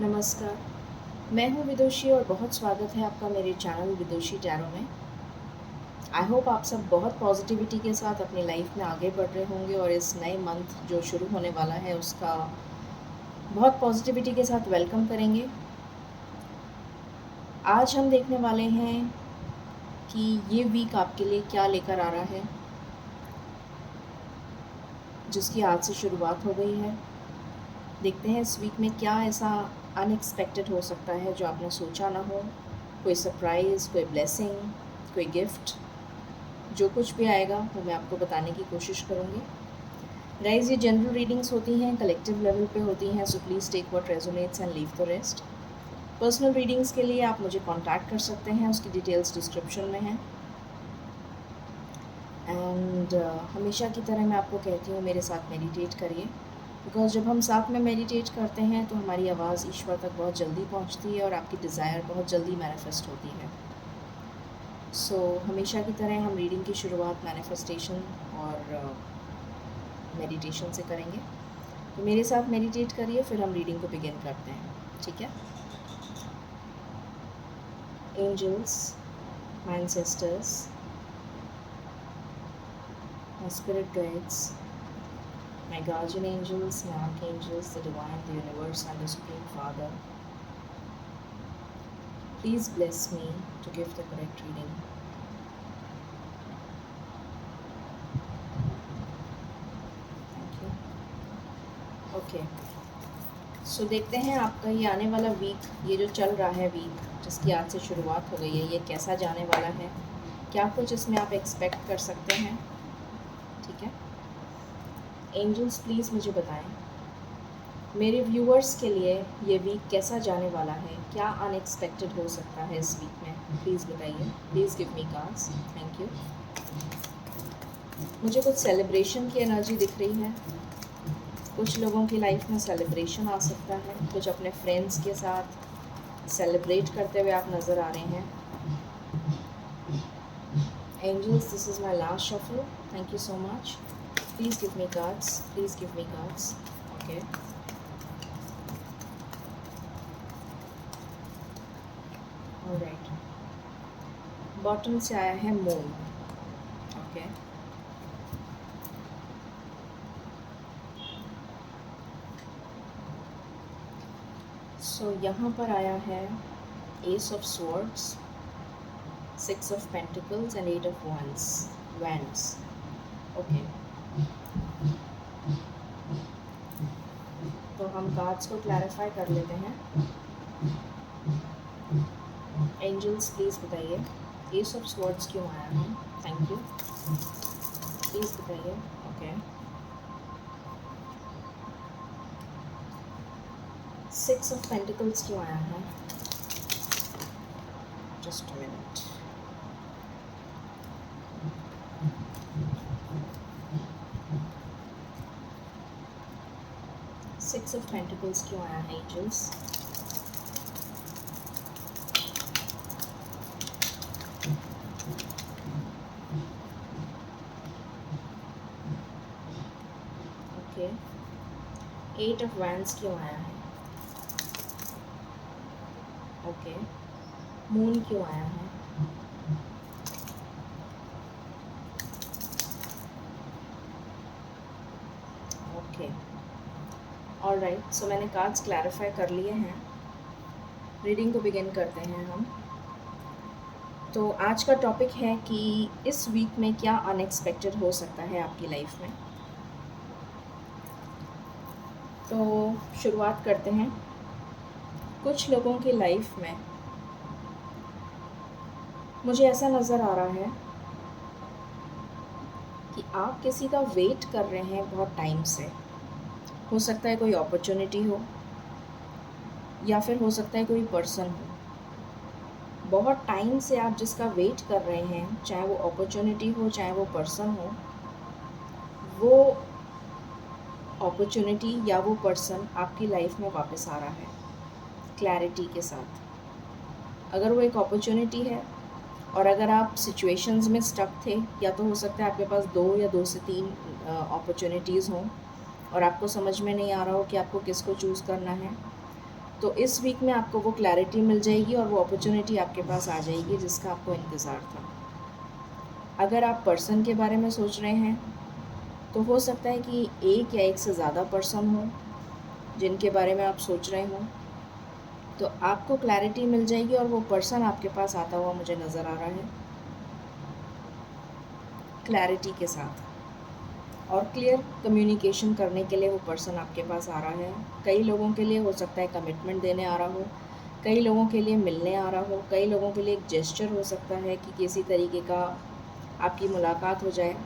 नमस्कार, मैं हूँ विदुषी और बहुत स्वागत है आपका मेरे चैनल विदुषी टैरो में। आई होप आप सब बहुत पॉजिटिविटी के साथ अपनी लाइफ में आगे बढ़ रहे होंगे और इस नए मंथ जो शुरू होने वाला है उसका बहुत पॉजिटिविटी के साथ वेलकम करेंगे। आज हम देखने वाले हैं कि ये वीक आपके लिए क्या लेकर आ रहा है, जिसकी आज से शुरुआत हो गई है। देखते हैं इस वीक में क्या ऐसा अनएक्सपेक्टेड हो सकता है जो आपने सोचा ना हो। कोई सरप्राइज़, कोई ब्लेसिंग, कोई गिफ्ट, जो कुछ भी आएगा वो मैं आपको बताने की कोशिश करूँगी। गाइस, ये जनरल रीडिंग्स होती हैं, कलेक्टिव लेवल पे होती हैं, so please take what resonates and leave the rest. Personal readings के लिए आप मुझे कांटेक्ट कर सकते हैं, उसकी डिटेल्स डिस्क्रिप्शन में हैं। एंड हमेशा की तरह मैं आपको कहती हूँ, मेरे साथ मेडिटेट करिए, बिकॉज़ जब हम साथ में मेडिटेट करते हैं तो हमारी आवाज़ ईश्वर तक बहुत जल्दी पहुँचती है और आपकी डिज़ायर बहुत जल्दी मैनिफेस्ट होती है। सो हमेशा की तरह हम रीडिंग की शुरुआत मैनिफेस्टेशन और मेडिटेशन से करेंगे। तो मेरे साथ मेडिटेट करिए, फिर हम रीडिंग को बिगिन करते हैं, ठीक है? Angels, my ancestors, my spirit guides, my guardian angels, my archangels, the divine, the universe, and the Supreme Father, please bless me to give the correct reading. Thank you. Okay. सो देखते हैं आपका ये आने वाला वीक, ये जो चल रहा है वीक, जिसकी आज से शुरुआत हो गई है, ये कैसा जाने वाला है, क्या कुछ इसमें आप एक्सपेक्ट कर सकते हैं, ठीक है? एंजल्स प्लीज़ मुझे बताएं, मेरे व्यूअर्स के लिए ये वीक कैसा जाने वाला है, क्या अनएक्सपेक्टेड हो सकता है इस वीक में, प्लीज़ बताइए। Please give me cards, thank you. मुझे कुछ सेलिब्रेशन की एनर्जी दिख रही है, कुछ लोगों की लाइफ में सेलिब्रेशन आ सकता है, कुछ अपने फ्रेंड्स के साथ सेलिब्रेट करते हुए आप नज़र आ रहे हैं। Angels, this is my last shuffle, thank you so much. Please give me cards, please give me cards. Okay, alright, bottom से आया है मून। ओके, सो यहाँ पर आया है S of swords, 6 of Pentacles and 8 of Wands. Okay, तो हम cards को क्लैरिफाई कर लेते हैं। एंजल्स प्लीज़ बताइए, एस ऑफ स्वॉर्ड्स क्यों आया है? थैंक यू, प्लीज़ बताइए। ओके, 6 of Pentacles क्यों आया है? Just a minute. Six of pentacles क्यों आया है एंजल्स? ओके, 8 of Wands क्यों आया है? ओके, मून क्यों आया है? ओके, ऑलराइट, सो मैंने कार्ड्स क्लैरिफाई कर लिए हैं, रीडिंग को बिगिन करते हैं हम। तो आज का टॉपिक है कि इस वीक में क्या अनएक्सपेक्टेड हो सकता है आपकी लाइफ में। तो शुरुआत करते हैं। कुछ लोगों की लाइफ में मुझे ऐसा नज़र आ रहा है कि आप किसी का वेट कर रहे हैं बहुत टाइम से। हो सकता है कोई अपॉर्चुनिटी हो, या फिर हो सकता है कोई पर्सन हो। बहुत टाइम से आप जिसका वेट कर रहे हैं, चाहे वो अपॉर्चुनिटी हो चाहे वो पर्सन हो, वो अपॉर्चुनिटी या वो पर्सन आपकी लाइफ में वापस आ रहा है क्लैरिटी के साथ। अगर वो एक अपॉर्चुनिटी है और अगर आप सिचुएशंस में स्टक थे, या तो हो सकता है आपके पास 2 या 2 से 3 अपॉर्चुनिटीज़ हों और आपको समझ में नहीं आ रहा हो कि आपको किसको चूज़ करना है, तो इस वीक में आपको वो क्लैरिटी मिल जाएगी और वो अपॉर्चुनिटी आपके पास आ जाएगी जिसका आपको इंतज़ार था। अगर आप पर्सन के बारे में सोच रहे हैं तो हो सकता है कि एक या एक से ज़्यादा पर्सन हो जिनके बारे में आप सोच रहे हों, तो आपको क्लैरिटी मिल जाएगी और वो पर्सन आपके पास आता हुआ मुझे नज़र आ रहा है क्लैरिटी के साथ। और क्लियर कम्युनिकेशन करने के लिए वो पर्सन आपके पास आ रहा है। कई लोगों के लिए हो सकता है कमिटमेंट देने आ रहा हो, कई लोगों के लिए मिलने आ रहा हो, कई लोगों के लिए एक जेस्चर हो सकता है कि किसी तरीके का आपकी मुलाकात हो जाए।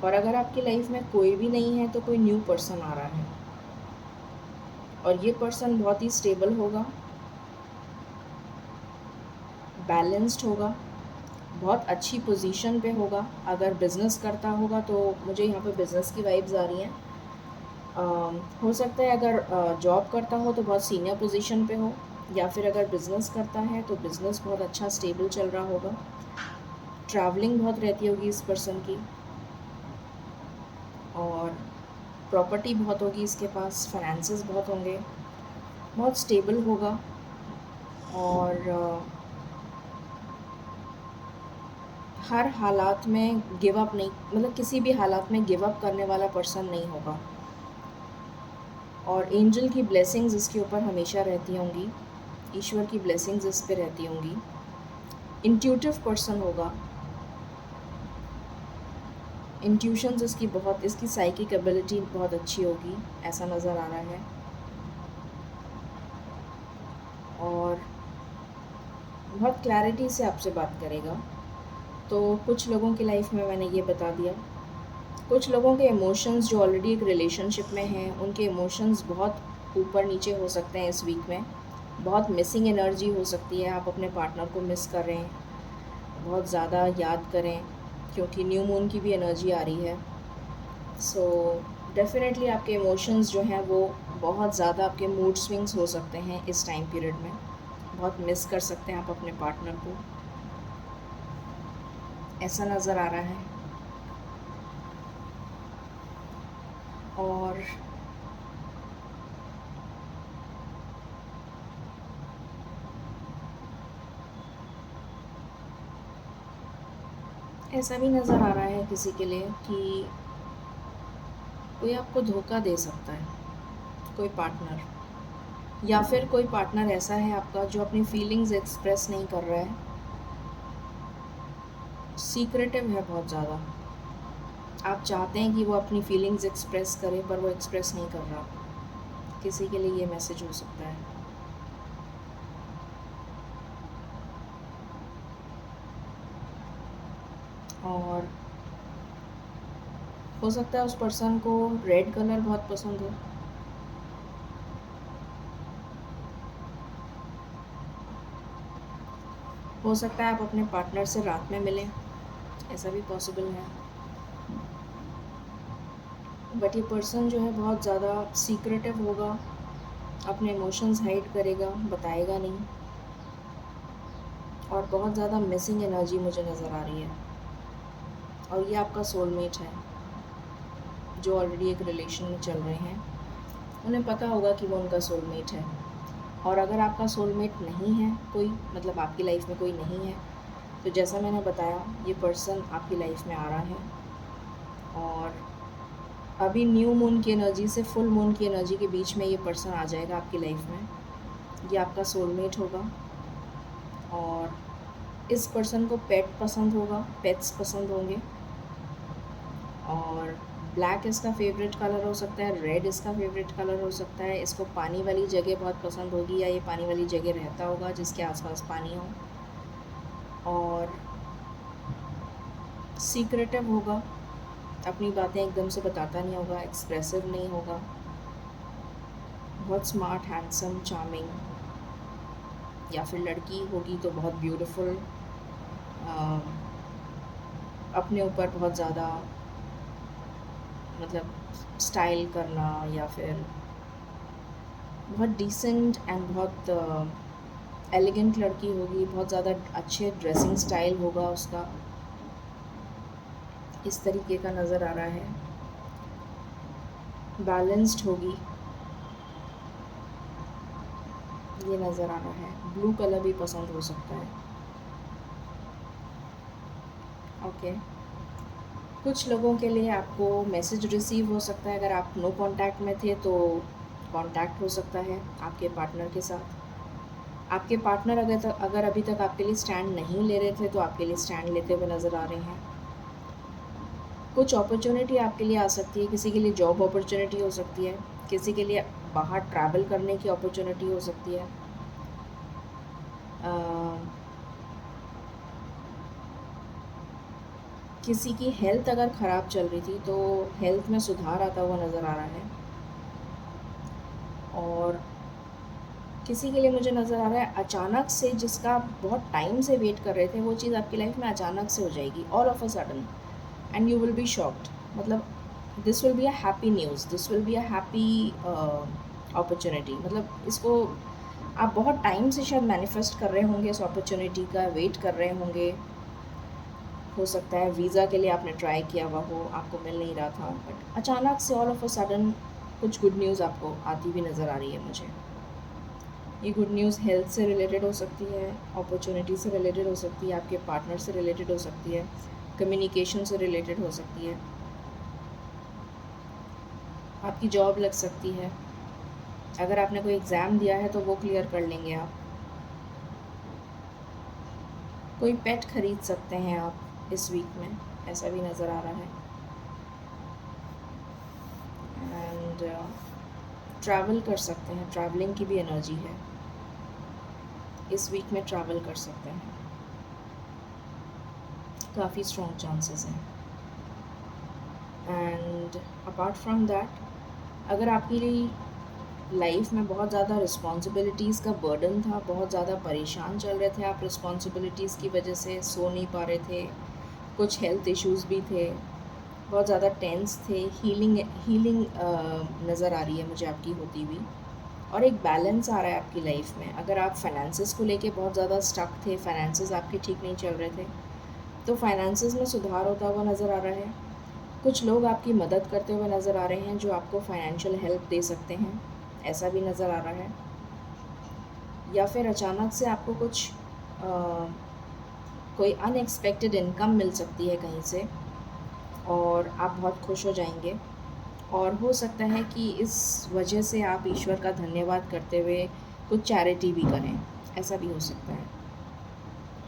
और अगर आपकी लाइफ में कोई भी नहीं है तो कोई न्यू पर्सन आ रहा है और ये पर्सन बहुत ही स्टेबल होगा, बैलेंस्ड होगा, बहुत अच्छी पोजीशन पे होगा। अगर बिज़नेस करता होगा तो मुझे यहाँ पे बिज़नेस की वाइब्स आ रही हैं। हो सकता है अगर जॉब करता हो तो बहुत सीनियर पोजीशन पे हो, या फिर अगर बिज़नेस करता है तो बिज़नेस बहुत अच्छा स्टेबल चल रहा होगा। ट्रैवलिंग बहुत रहती होगी इस पर्सन की और प्रॉपर्टी बहुत होगी इसके पास, फाइनेंसेस बहुत होंगे, बहुत स्टेबल होगा और हर हालात में गिव अप नहीं, मतलब किसी भी हालात में गिव अप करने वाला पर्सन नहीं होगा। और एंजल की ब्लेसिंग्स इसके ऊपर हमेशा रहती होंगी, ईश्वर की ब्लेसिंग्स इस पे रहती होंगी। इंट्यूटिव पर्सन होगा, इंट्यूशंस इसकी बहुत, इसकी साइकिक एबिलिटी बहुत अच्छी होगी, ऐसा नज़र आ रहा है। और बहुत क्लैरिटी से आपसे बात करेगा। तो कुछ लोगों की लाइफ में मैंने ये बता दिया। कुछ लोगों के इमोशंस जो ऑलरेडी एक रिलेशनशिप में हैं, उनके इमोशंस बहुत ऊपर नीचे हो सकते हैं इस वीक में। बहुत मिसिंग एनर्जी हो सकती है, आप अपने पार्टनर को मिस कर रहे हैं, बहुत ज़्यादा याद करें क्योंकि न्यू मून की भी एनर्जी आ रही है। सो डेफिनेटली आपके इमोशंस जो हैं वो बहुत ज़्यादा, आपके मूड स्विंग्स हो सकते हैं इस टाइम पीरियड में। बहुत मिस कर सकते हैं आप अपने पार्टनर को, ऐसा नज़र आ रहा है। और ऐसा भी नज़र आ रहा है किसी के लिए कि कोई आपको धोखा दे सकता है, कोई पार्टनर, या फिर कोई पार्टनर ऐसा है आपका जो अपनी फीलिंग्स एक्सप्रेस नहीं कर रहा है, सीक्रेटिव है बहुत ज़्यादा। आप चाहते हैं कि वो अपनी फीलिंग्स एक्सप्रेस करे पर वो एक्सप्रेस नहीं कर रहा। किसी के लिए ये मैसेज हो सकता है। और हो सकता है उस पर्सन को रेड कलर बहुत पसंद हो सकता है आप अपने पार्टनर से रात में मिलें, ऐसा भी पॉसिबल है। बट ये पर्सन जो है बहुत ज़्यादा सीक्रेटिव होगा, अपने इमोशंस हाइड करेगा, बताएगा नहीं, और बहुत ज़्यादा मिसिंग एनर्जी मुझे नज़र आ रही है। और ये आपका सोलमेट है जो ऑलरेडी एक रिलेशन में चल रहे हैं, उन्हें पता होगा कि वो उनका सोलमेट है। और अगर आपका सोलमेट नहीं है कोई, मतलब आपकी लाइफ में कोई नहीं है, तो जैसा मैंने बताया ये पर्सन आपकी लाइफ में आ रहा है। और अभी न्यू मून की एनर्जी से फुल मून की एनर्जी के बीच में ये पर्सन आ जाएगा आपकी लाइफ में। ये आपका सोलमेट होगा। और इस पर्सन को पेट पसंद होगा, पेट्स पसंद होंगे। और ब्लैक इसका फेवरेट कलर हो सकता है, रेड इसका फेवरेट कलर हो सकता है। इसको पानी वाली जगह बहुत पसंद होगी, या ये पानी वाली जगह रहता होगा जिसके आसपास पानी हो। और सीक्रेटिव होगा, अपनी बातें एकदम से बताता नहीं होगा, एक्सप्रेसिव नहीं होगा, बहुत स्मार्ट, हैंडसम, चार्मिंग, या फिर लड़की होगी तो बहुत ब्यूटीफुल, अपने ऊपर बहुत ज़्यादा मतलब स्टाइल करना, या फिर बहुत डिसेंट एंड बहुत एलिगेंट लड़की होगी, बहुत ज़्यादा अच्छे ड्रेसिंग स्टाइल होगा उसका, इस तरीके का नज़र आ रहा है। बैलेंस्ड होगी, ये नज़र आ रहा है। ब्लू कलर भी पसंद हो सकता है। ओके, कुछ लोगों के लिए आपको मैसेज रिसीव हो सकता है। अगर आप नो कांटेक्ट में थे तो कांटेक्ट हो सकता है आपके पार्टनर के साथ। आपके पार्टनर अगर अभी तक आपके लिए स्टैंड नहीं ले रहे थे तो आपके लिए स्टैंड लेते हुए नज़र आ रहे हैं। कुछ अपॉर्चुनिटी आपके लिए आ सकती है। किसी के लिए जॉब अपॉर्चुनिटी हो सकती है, किसी के लिए बाहर ट्रैवल करने की अपॉर्चुनिटी हो सकती है। किसी की हेल्थ अगर ख़राब चल रही थी तो हेल्थ में सुधार आता हुआ नज़र आ रहा है। और किसी के लिए मुझे नज़र आ रहा है अचानक से, जिसका आप बहुत टाइम से वेट कर रहे थे, वो चीज़ आपकी लाइफ में अचानक से हो जाएगी, all of a sudden, and you will be shocked. मतलब this will be a happy news, this will be a happy opportunity. मतलब इसको आप बहुत टाइम से शायद मैनिफेस्ट कर रहे होंगे, इस अपॉर्चुनिटी का वेट कर रहे होंगे। हो सकता है वीज़ा के लिए आपने ट्राई किया हुआ हो, आपको मिल नहीं रहा था, बट अचानक से ऑल ऑफ अ सडन कुछ गुड न्यूज़ आपको आती हुई नज़र आ रही है मुझे। ये गुड न्यूज़ हेल्थ से रिलेटेड हो सकती है, अपॉर्चुनिटी से रिलेटेड हो सकती है, आपके पार्टनर से रिलेटेड हो सकती है, कम्युनिकेशन से रिलेटेड हो सकती है, आपकी जॉब लग सकती है। अगर आपने कोई एग्ज़ाम दिया है तो वो क्लियर कर लेंगे आप। कोई पेट खरीद सकते हैं आप इस वीक में, ऐसा भी नज़र आ रहा है। एंड ट्रैवल कर सकते हैं, ट्रैवलिंग की भी एनर्जी है। इस वीक में ट्रैवल कर सकते हैं, काफ़ी स्ट्रॉन्ग चांसेस हैं। एंड अपार्ट फ्रॉम दैट, अगर आपकी लाइफ में बहुत ज़्यादा रिस्पॉन्सिबिलिटीज़ का बर्डन था, बहुत ज़्यादा परेशान चल रहे थे आप रिस्पॉन्सिबिलिटीज़ की वजह से, सो नहीं पा रहे थे, कुछ हेल्थ इश्यूज़ भी थे, बहुत ज़्यादा टेंस थे, हीलिंग नज़र आ रही है मुझे आपकी होती हुई। और एक बैलेंस आ रहा है आपकी लाइफ में। अगर आप फाइनेंसेस को लेके बहुत ज़्यादा स्टक थे, फाइनेंसेस आपके ठीक नहीं चल रहे थे, तो फाइनेंसेस में सुधार होता हुआ नज़र आ रहा है। कुछ लोग आपकी मदद करते हुए नज़र आ रहे हैं जो आपको फाइनेंशियल हेल्प दे सकते हैं, ऐसा भी नज़र आ रहा है। या फिर अचानक से आपको कुछ कोई अनएक्सपेक्टेड इनकम मिल सकती है कहीं से और आप बहुत खुश हो जाएंगे। और हो सकता है कि इस वजह से आप ईश्वर का धन्यवाद करते हुए कुछ चैरिटी भी करें, ऐसा भी हो सकता है।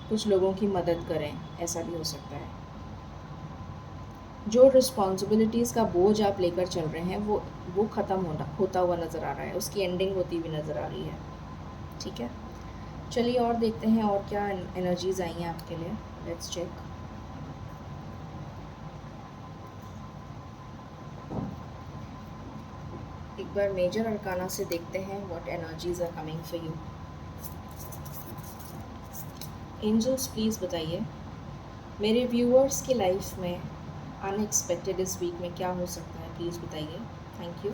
कुछ लोगों की मदद करें, ऐसा भी हो सकता है। जो रिस्पॉन्सिबिलिटीज़ का बोझ आप लेकर चल रहे हैं वो ख़त्म होता हुआ नज़र आ रहा है, उसकी एंडिंग होती हुई नज़र आ रही है। ठीक है, चलिए और देखते हैं और क्या एनर्जीज़ आई हैं आपके लिए। Let's check. एक बार मेजर अरकाना से देखते हैं what energies are coming for you. Angels please बताइए मेरे व्यूअर्स की लाइफ में अनएक्सपेक्टेड इस वीक में क्या हो सकता है, प्लीज़ बताइए। Thank you.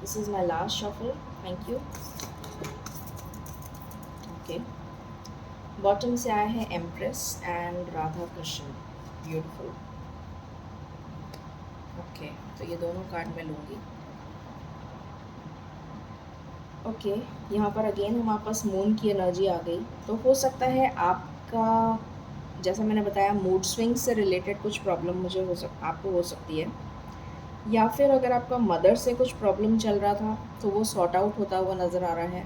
This is my last shuffle. Thank you. Okay, bottom से आया है empress and Radha Krishna. Beautiful. Okay, तो ये दोनों कार्ड मैं लूँगी। ओके, यहाँ पर अगेन हमारे पास मून की एनर्जी आ गई। तो हो सकता है आपका, जैसा मैंने बताया, मूड स्विंग से रिलेटेड कुछ प्रॉब्लम आपको हो सकती है। या फिर अगर आपका मदर से कुछ प्रॉब्लम चल रहा था तो वो सॉर्ट आउट होता हुआ नज़र आ रहा है।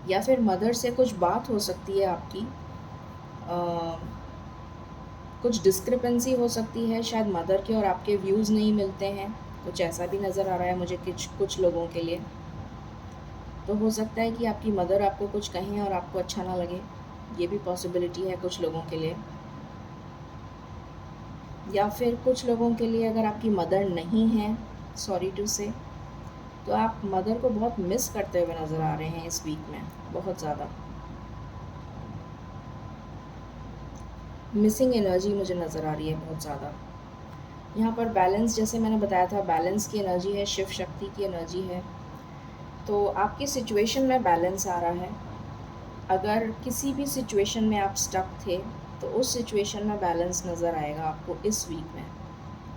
या फिर मदर से कुछ बात हो सकती है आपकी, कुछ डिस्क्रिपेंसी हो सकती है, शायद मदर के और आपके व्यूज़ नहीं मिलते हैं, कुछ ऐसा भी नज़र आ रहा है मुझे कुछ लोगों के लिए। तो हो सकता है कि आपकी मदर आपको कुछ कहें और आपको अच्छा ना लगे, ये भी पॉसिबिलिटी है कुछ लोगों के लिए। या फिर कुछ लोगों के लिए अगर आपकी मदर नहीं है, सॉरी टू से, तो आप मदर को बहुत मिस करते हुए नज़र आ रहे हैं इस वीक में, बहुत ज़्यादा मिसिंग एनर्जी मुझे नज़र आ रही है बहुत ज़्यादा। यहाँ पर बैलेंस, जैसे मैंने बताया था, बैलेंस की एनर्जी है, शिव शक्ति की एनर्जी है। तो आपकी सिचुएशन में बैलेंस आ रहा है। अगर किसी भी सिचुएशन में आप स्टक थे तो उस सिचुएशन में बैलेंस नज़र आएगा आपको इस वीक में।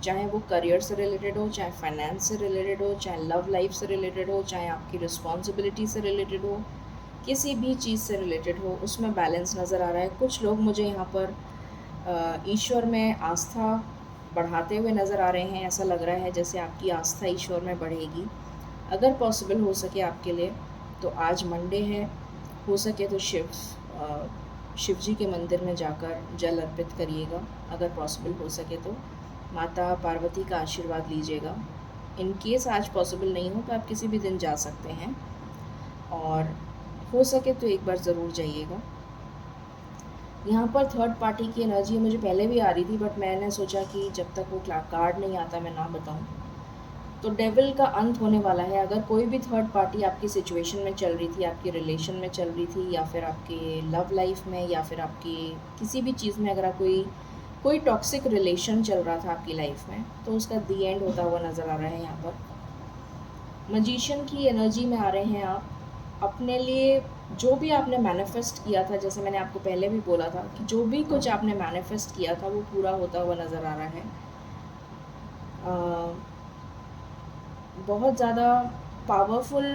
चाहे वो करियर से रिलेटेड हो, चाहे फाइनेंस से रिलेटेड हो, चाहे लव लाइफ से रिलेटेड हो, चाहे आपकी रिस्पॉन्सिबिलिटी से रिलेटेड हो, किसी भी चीज़ से रिलेटेड हो, उसमें बैलेंस नज़र आ रहा है। कुछ लोग मुझे यहाँ पर ईश्वर में आस्था बढ़ाते हुए नज़र आ रहे हैं। ऐसा लग रहा है जैसे आपकी आस्था ईश्वर में बढ़ेगी। अगर पॉसिबल हो सके आपके लिए तो आज मंडे है, हो सके तो शिव जी के मंदिर में जाकर जल अर्पित करिएगा। अगर पॉसिबल हो सके तो माता पार्वती का आशीर्वाद लीजिएगा। इन केस आज पॉसिबल नहीं हो तो आप किसी भी दिन जा सकते हैं, और हो सके तो एक बार ज़रूर जाइएगा। यहाँ पर थर्ड पार्टी की एनर्जी मुझे पहले भी आ रही थी, बट मैंने सोचा कि जब तक वो कार्ड नहीं आता मैं ना बताऊँ। तो डेविल का अंत होने वाला है। अगर कोई भी थर्ड पार्टी आपकी सिचुएशन में चल रही थी, आपकी रिलेशन में चल रही थी, या फिर आपके लव लाइफ में, या फिर आपकी किसी भी चीज़ में अगर कोई टॉक्सिक रिलेशन चल रहा था आपकी लाइफ में, तो उसका दी एंड होता हुआ नज़र आ रहा है। यहाँ पर मजिशियन की एनर्जी में आ रहे हैं आप। अपने लिए जो भी आपने मैनिफेस्ट किया था, जैसे मैंने आपको पहले भी बोला था कि जो भी कुछ आपने मैनिफेस्ट किया था वो पूरा होता हुआ नज़र आ रहा है। बहुत ज़्यादा पावरफुल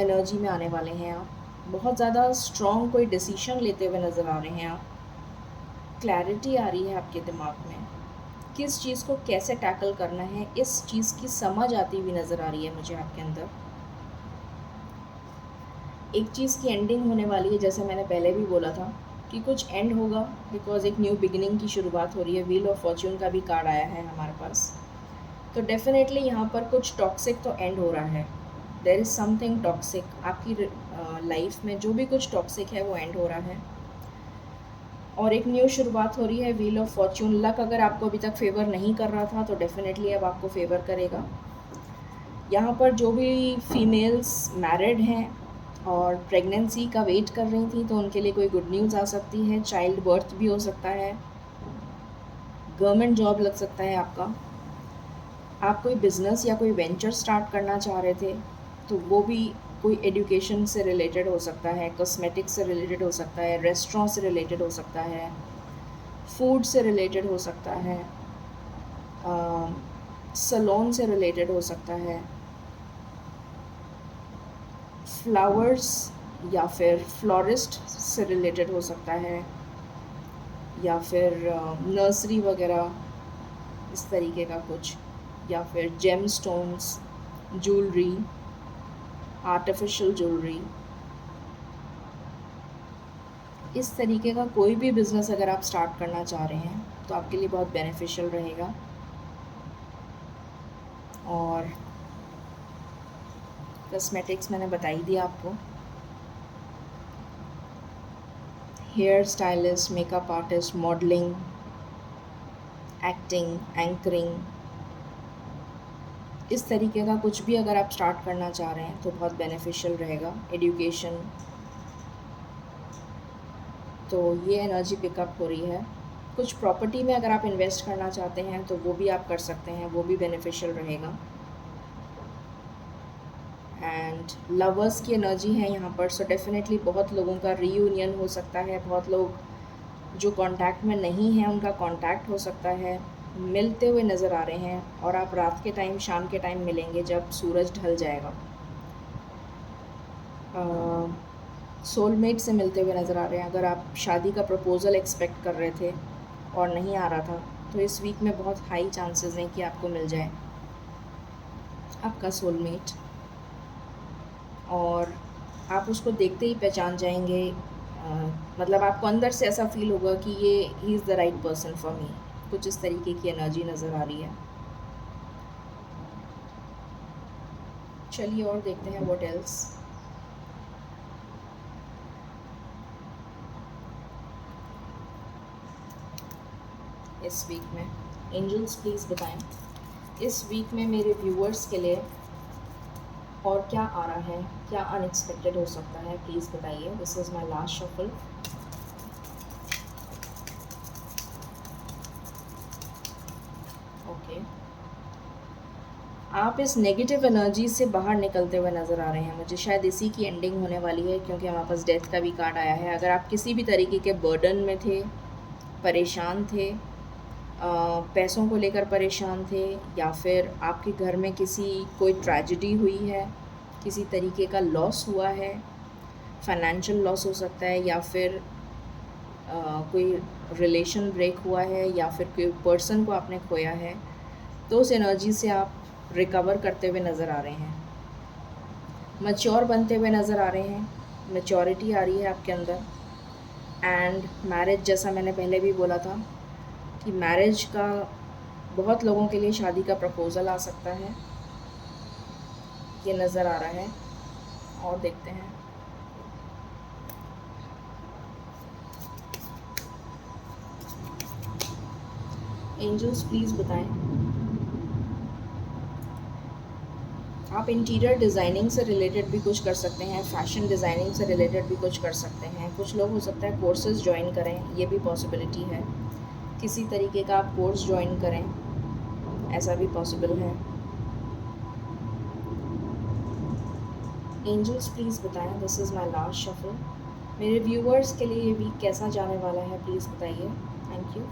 एनर्जी में आने वाले हैं आप। बहुत ज़्यादा स्ट्रॉन्ग कोई डिसीजन लेते हुए नज़र आ रहे हैं आप। क्लैरिटी आ रही है आपके दिमाग में, किस चीज़ को कैसे टैकल करना है, इस चीज़ की समझ आती हुई नज़र आ रही है मुझे आपके अंदर। एक चीज़ की एंडिंग होने वाली है, जैसे मैंने पहले भी बोला था कि कुछ एंड होगा, बिकॉज एक न्यू बिगिनिंग की शुरुआत हो रही है। व्हील ऑफ फॉर्च्यून का भी कार्ड आया है हमारे पास। तो डेफिनेटली यहाँ पर कुछ टॉक्सिक तो एंड हो रहा है। देयर इज़ समथिंग टॉक्सिक आपकी लाइफ में, जो भी कुछ टॉक्सिक है वो एंड हो रहा है और एक न्यू शुरुआत हो रही है। व्हील ऑफ फॉर्च्यून, लक अगर आपको अभी तक फेवर नहीं कर रहा था तो डेफिनेटली अब आपको फेवर करेगा। यहाँ पर जो भी फीमेल्स मैरिड हैं और प्रेगनेंसी का वेट कर रही थी, तो उनके लिए कोई गुड न्यूज़ आ सकती है। चाइल्ड बर्थ भी हो सकता है, गवर्नमेंट जॉब लग सकता है आपका। आप कोई बिज़नेस या कोई वेंचर स्टार्ट करना चाह रहे थे, तो वो भी कोई एजुकेशन से रिलेटेड हो सकता है, कॉस्मेटिक्स से रिलेटेड हो सकता है, रेस्टोरेंट से रिलेटेड हो सकता है, फूड से रिलेटेड हो सकता है, सलोन से रिलेटेड हो सकता है, फ्लावर्स या फिर फ्लोरिस्ट से रिलेटेड हो सकता है, या फिर नर्सरी वगैरह इस तरीके का कुछ, या फिर gem stones, jewellery, artificial jewellery, इस तरीके का कोई भी बिज़नेस अगर आप स्टार्ट करना चाह रहे हैं तो आपके लिए बहुत बेनिफिशियल रहेगा। और कॉस्मेटिक्स मैंने बता ही दिया आपको। Hair stylist, makeup artist, modelling, acting, anchoring, इस तरीके का कुछ भी अगर आप स्टार्ट करना चाह रहे हैं तो बहुत बेनिफिशियल रहेगा। एजुकेशन, तो ये एनर्जी पिकअप हो रही है। कुछ प्रॉपर्टी में अगर आप इन्वेस्ट करना चाहते हैं तो वो भी आप कर सकते हैं, वो भी बेनिफिशियल रहेगा। एंड लवर्स की एनर्जी है यहाँ पर, सो डेफिनेटली बहुत लोगों का रीयूनियन हो सकता है। बहुत लोग जो कांटेक्ट में नहीं हैं उनका कांटेक्ट हो सकता है, मिलते हुए नज़र आ रहे हैं। और आप रात के टाइम, शाम के टाइम मिलेंगे जब सूरज ढल जाएगा। सोलमेट से मिलते हुए नज़र आ रहे हैं। अगर आप शादी का प्रपोज़ल एक्सपेक्ट कर रहे थे और नहीं आ रहा था, तो इस वीक में बहुत हाई चांसेस हैं कि आपको मिल जाए आपका सोलमेट, और आप उसको देखते ही पहचान जाएंगे। मतलब आपको अंदर से ऐसा फील होगा कि ये he is the right person for me. कुछ इस तरीके की एनर्जी नज़र आ रही है। चलिए और देखते हैं व्हाट एल्स। इस वीक में एंजल्स प्लीज़ बताएं इस वीक में मेरे व्यूअर्स के लिए और क्या आ रहा है, क्या अनएक्सपेक्टेड हो सकता है, प्लीज़ बताइए। This is my last shuffle. Okay, आप इस नेगेटिव एनर्जी से बाहर निकलते हुए नज़र आ रहे हैं। मुझे शायद इसी की एंडिंग होने वाली है, क्योंकि हमारे पास डेथ का भी कार्ड आया है। अगर आप किसी भी तरीके के बर्डन में थे, परेशान थे, पैसों को लेकर परेशान थे, या फिर आपके घर में कोई ट्रेजेडी हुई है, किसी तरीके का लॉस हुआ है, फाइनेंशियल लॉस हो सकता है, या फिर कोई रिलेशन ब्रेक हुआ है, या फिर कोई पर्सन को आपने खोया है, तो उस एनर्जी से आप रिकवर करते हुए नज़र आ रहे हैं, मैच्योर बनते हुए नज़र आ रहे हैं, मैच्योरिटी आ रही है आपके अंदर। एंड मैरिज, जैसा मैंने पहले भी बोला था कि मैरिज का बहुत लोगों के लिए शादी का प्रपोज़ल आ सकता है, ये नज़र आ रहा है। और देखते हैं, एंजल्स प्लीज़ बताएं। आप इंटीरियर डिज़ाइनिंग से रिलेटेड भी कुछ कर सकते हैं, फैशन डिज़ाइनिंग से रिलेटेड भी कुछ कर सकते हैं। कुछ लोग हो सकता है कोर्सेज ज्वाइन करें, ये भी पॉसिबिलिटी है। किसी तरीके का आप कोर्स ज्वाइन करें, ऐसा भी पॉसिबल है। एंजल्स प्लीज़ बताएं। This is my last shuffle. मेरे व्यूअर्स के लिए ये वीक कैसा जाने वाला है, प्लीज़ बताइए। Thank you.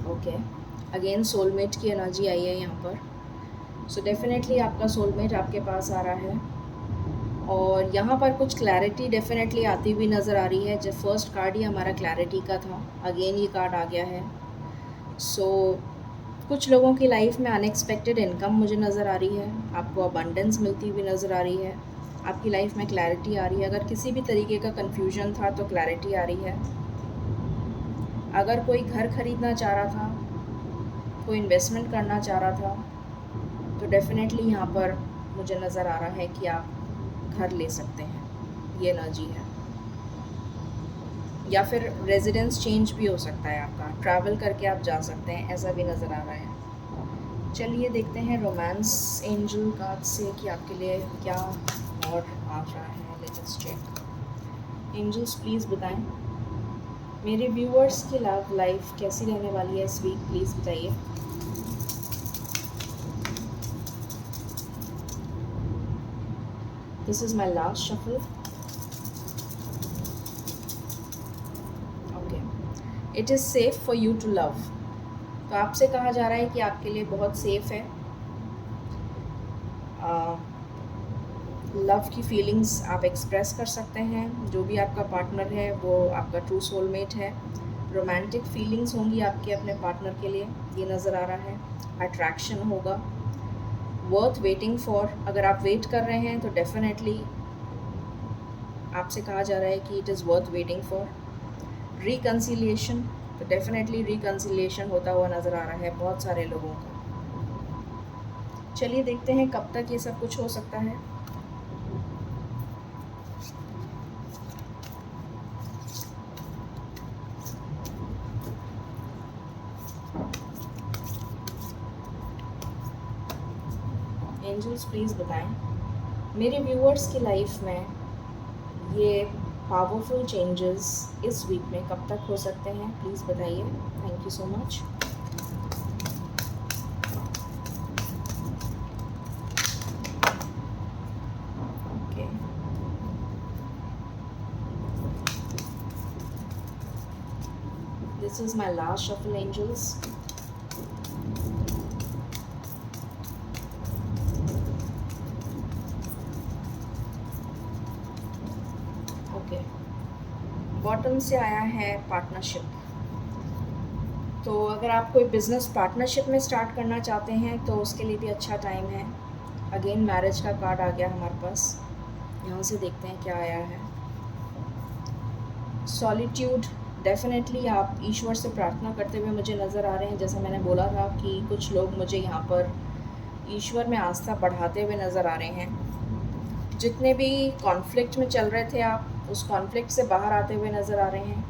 Okay, again soulmate की एनर्जी आई है यहाँ पर। सो डेफिनेटली आपका सोलमेट आपके पास आ रहा है, और यहाँ पर कुछ क्लैरिटी डेफिनेटली आती हुई नज़र आ रही है। जब फर्स्ट कार्ड ही हमारा क्लैरिटी का था, अगेन ये कार्ड आ गया है। सो कुछ लोगों की लाइफ में अनएक्सपेक्टेड इनकम मुझे नज़र आ रही है, आपको अबंडेंस मिलती हुई नज़र आ रही है, आपकी लाइफ में क्लैरिटी आ रही है। अगर किसी भी तरीके का कन्फ्यूजन था तो क्लैरिटी आ रही है। अगर कोई घर ख़रीदना चाह रहा था, कोई इन्वेस्टमेंट करना चाह रहा था, तो डेफिनेटली यहाँ पर मुझे नज़र आ रहा है कि आप घर ले सकते हैं, ये एनर्जी है। या फिर रेजिडेंस चेंज भी हो सकता है आपका, ट्रैवल करके आप जा सकते हैं, ऐसा भी नज़र आ रहा है। चलिए देखते हैं रोमांस एंजल कार्ड से कि आपके लिए क्या और आ रहा है। Let's check. एंजल्स प्लीज़ बताएं, मेरे व्यूअर्स की लव लाइफ कैसी रहने वाली है इस वीक, प्लीज़ बताइए। This is my last shuffle. Okay, it is safe for you to love. तो आपसे कहा जा रहा है कि आपके लिए बहुत सेफ़ है, लव की फीलिंग्स आप एक्सप्रेस कर सकते हैं। जो भी आपका पार्टनर है वो आपका ट्रू सोलमेट है। रोमांटिक फीलिंग्स होंगी आपके अपने पार्टनर के लिए, ये नज़र आ रहा है। अट्रैक्शन होगा, वर्थ वेटिंग फॉर। अगर आप वेट कर रहे हैं तो डेफिनेटली आपसे कहा जा रहा है कि it is worth waiting for. Reconciliation, तो डेफिनेटली रिकन्सिलिएशन होता हुआ नज़र आ रहा है बहुत सारे लोगों को। चलिए देखते हैं कब तक ये सब कुछ हो सकता है। एंजल्स प्लीज़ बताएं, मेरे व्यूअर्स की लाइफ में ये पावरफुल चेंजेस इस वीक में कब तक हो सकते हैं, प्लीज़ बताइए। Thank you so much. Okay, this is my last shuffle angels. Okay, bottom से आया है पार्टनरशिप। तो अगर आप कोई बिज़नेस पार्टनरशिप में स्टार्ट करना चाहते हैं तो उसके लिए भी अच्छा टाइम है। अगेन मैरिज का कार्ड आ गया हमारे पास, यहाँ से देखते हैं क्या आया है। सॉलिट्यूड, डेफिनेटली आप ईश्वर से प्रार्थना करते हुए मुझे नज़र आ रहे हैं। जैसा मैंने बोला था कि कुछ लोग मुझे यहाँ पर ईश्वर में आस्था बढ़ाते हुए नज़र आ रहे हैं। जितने भी कॉन्फ्लिक्ट में चल रहे थे आप, उस कॉन्फ्लिक्ट से बाहर आते हुए नज़र आ रहे हैं।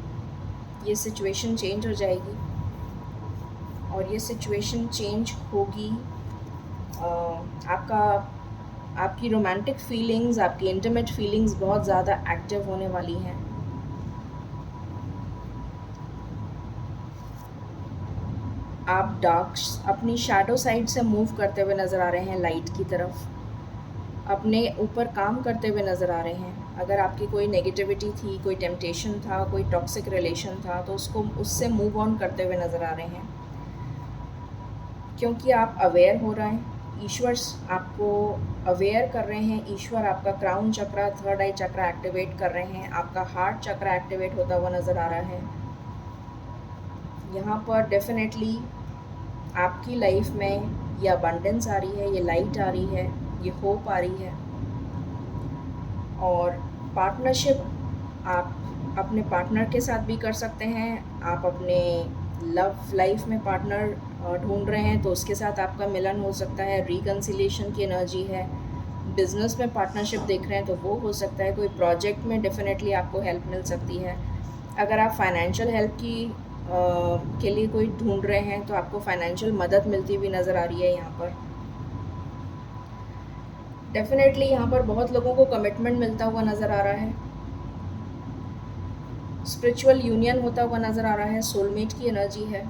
ये सिचुएशन चेंज हो जाएगी, और ये सिचुएशन चेंज होगी। आपकी रोमांटिक फीलिंग्स, आपकी इंटीमेट फीलिंग्स बहुत ज़्यादा एक्टिव होने वाली हैं। आप अपनी शैडो साइड से मूव करते हुए नज़र आ रहे हैं, लाइट की तरफ अपने ऊपर काम करते हुए नज़र आ रहे हैं। अगर आपकी कोई नेगेटिविटी थी, कोई टेम्पटेशन था, कोई टॉक्सिक रिलेशन था, तो उससे मूव ऑन करते हुए नज़र आ रहे हैं, क्योंकि आप अवेयर हो रहे हैं। ईश्वर आपको अवेयर कर रहे हैं, ईश्वर आपका क्राउन चक्रा, थर्ड आई चक्रा एक्टिवेट कर रहे हैं, आपका हार्ट चक्रा एक्टिवेट होता हुआ नज़र आ रहा है। यहाँ पर डेफिनेटली आपकी लाइफ में ये अबंडेंस आ रही है, ये लाइट आ रही है, ये होप आ रही है। और पार्टनरशिप आप अपने पार्टनर के साथ भी कर सकते हैं। आप अपने लव लाइफ में पार्टनर ढूंढ रहे हैं तो उसके साथ आपका मिलन हो सकता है, रिकन्सिलिएशन की एनर्जी है। बिज़नेस में पार्टनरशिप देख रहे हैं तो वो हो सकता है। कोई प्रोजेक्ट में डेफिनेटली आपको हेल्प मिल सकती है। अगर आप फाइनेंशियल हेल्प के लिए कोई ढूंढ रहे हैं तो आपको फाइनेंशियल मदद मिलती हुई नज़र आ रही है। यहाँ पर डेफिनेटली यहाँ पर बहुत लोगों को कमिटमेंट मिलता हुआ नज़र आ रहा है, स्पिरिचुअल यूनियन होता हुआ नज़र आ रहा है, सोलमेट की एनर्जी है।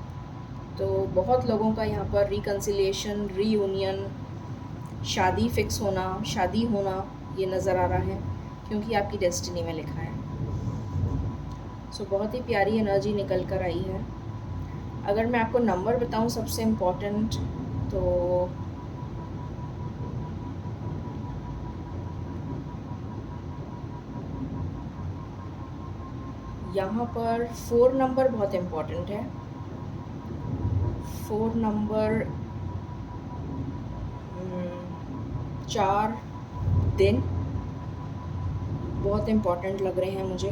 तो बहुत लोगों का यहाँ पर रिकन्सिलिएशन, रीयूनियन, शादी फिक्स होना, शादी होना ये नज़र आ रहा है, क्योंकि आपकी डेस्टिनी में लिखा है। सो बहुत ही प्यारी एनर्जी निकल कर आई है। अगर मैं आपको नंबर बताऊँ सबसे इम्पोर्टेंट, तो यहाँ पर 4 नंबर बहुत इम्पोर्टेंट है। 4 नंबर 4 दिन बहुत इम्पोर्टेंट लग रहे हैं मुझे,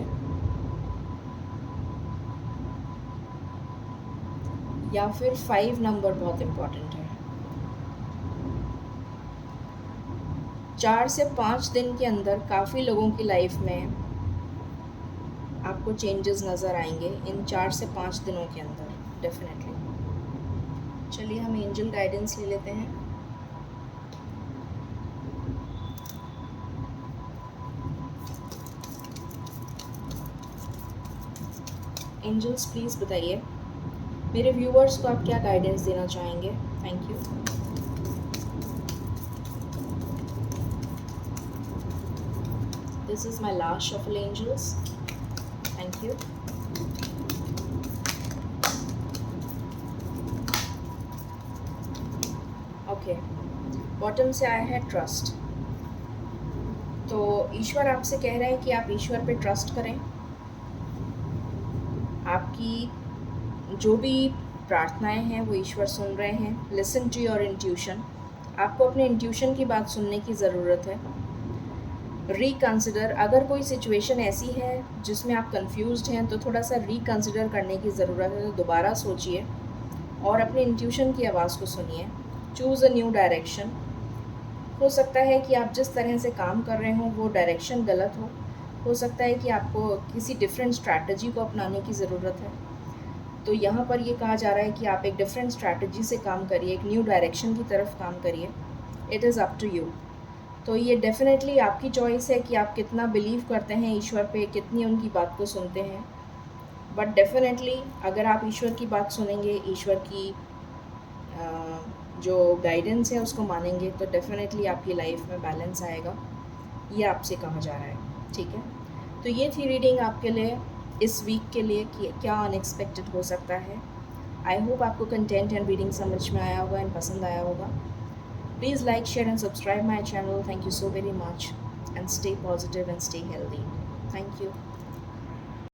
या फिर 5 नंबर बहुत इम्पोर्टेंट है। 4 से 5 दिन के अंदर काफ़ी लोगों की लाइफ में आपको चेंजेस नज़र आएंगे इन 4 से 5 दिनों के अंदर डेफिनेटली। चलिए हम एंजल गाइडेंस ले लेते हैं। एंजल्स प्लीज़ बताइए मेरे व्यूअर्स को आप क्या गाइडेंस देना चाहेंगे। Thank you. This is my last shuffle angels. Thank you. Okay, bottom से आया है ट्रस्ट। तो ईश्वर आपसे कह रहे हैं कि आप ईश्वर पे ट्रस्ट करें। आपकी जो भी प्रार्थनाएं हैं वो ईश्वर सुन रहे हैं। Listen to your intuition. आपको अपने इंट्यूशन की बात सुनने की ज़रूरत है। रिकन्सिडर, अगर कोई सिचुएशन ऐसी है जिसमें आप कंफ्यूज्ड हैं तो थोड़ा सा रिकन्सिडर करने की ज़रूरत है। तो दोबारा सोचिए और अपने इंट्यूशन की आवाज़ को सुनिए। Choose a new direction. हो सकता है कि आप जिस तरह से काम कर रहे हो वो डायरेक्शन गलत हो सकता है कि आपको किसी डिफरेंट स्ट्रैटेजी को अपनाने की ज़रूरत है। तो यहाँ पर ये कहा जा रहा है कि आप एक डिफरेंट स्ट्रैटेजी से काम करिए, एक न्यू डायरेक्शन की तरफ काम करिए। It is up to you. तो ये डेफिनेटली आपकी चॉइस है कि आप कितना बिलीव करते हैं ईश्वर पे, कितनी उनकी बात को सुनते हैं। बट डेफिनेटली अगर आप ईश्वर की बात सुनेंगे, ईश्वर की जो गाइडेंस है उसको मानेंगे, तो डेफिनेटली आपकी लाइफ में बैलेंस आएगा। ये आपसे कहा जा रहा है, ठीक है। तो ये थी रीडिंग आपके लिए इस वीक के लिए कि क्या अनएक्सपेक्टेड हो सकता है। आई होप आपको कंटेंट एंड रीडिंग समझ में आया होगा एंड पसंद आया होगा। Please like, share and subscribe my channel. Thank you so very much and stay positive and stay healthy. Thank you.